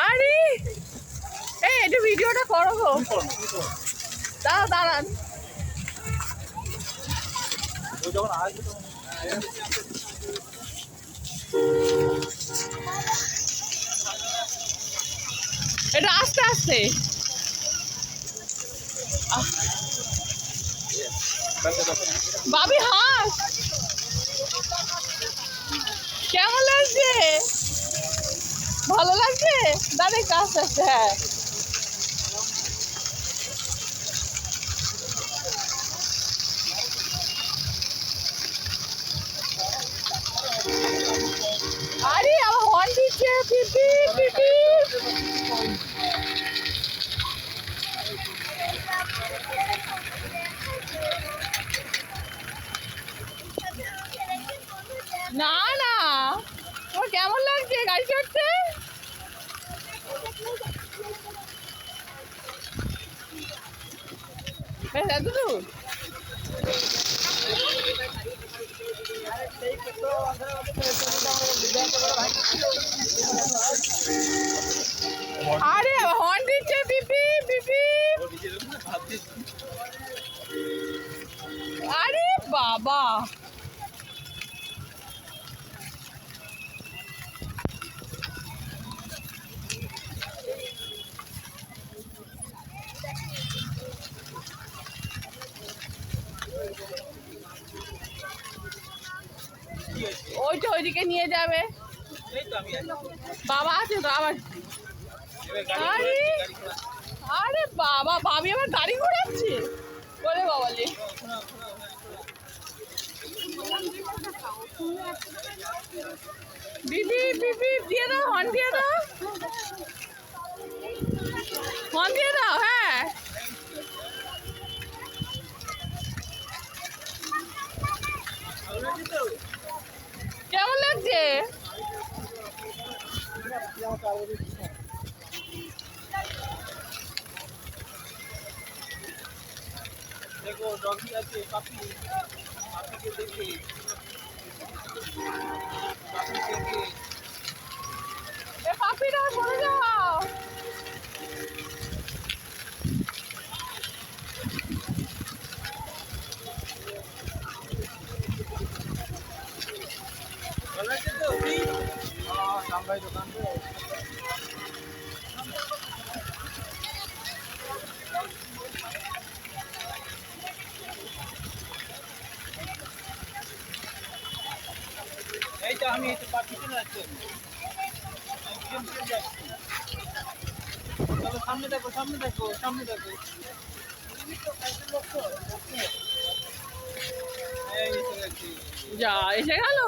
আরে এই একটু ভিডিওটা করো গো। দাঁড়ান এটা আস্তে আস্তে। বাবি হাস কেমন লাগছে? ভালো লাগছে? দাদা একটু আস্তে আস্তে। হ্যাঁ আরে আমার হর্ন দিচ্ছে পিপি পিপি। না না তোমার কেমন লাগছে গাড়ি চড়তে? এত দূর আরে হর্ন দিচ্ছে পিপি পিপি। আরে বাবা ওইটা ওইদিকে নিয়ে যাবে। বাবা আছে তো আবার। আরে আরে বাবা ভাবি আবার গাড়ি ঘোরাচ্ছে বলে বাবালে। বিবি বিবি দিয়ে দাও হর্ন দিয়ে দাও হর্ন দিয়ে দাও। হ্যাঁ কেমন লাগছে? देखो डॉगी আছে পাপি পাপিকে দেখে পাপি দেখে এ পাপিরা সরে যাও। ভালো আছে তো কি হ্যাঁ সামলাই দোকান তো এই তো আমি এই পাপি কিনে আসছি চলো সামনে দেখো সামনে দেখো সামনে দেখো যা এসে গেল।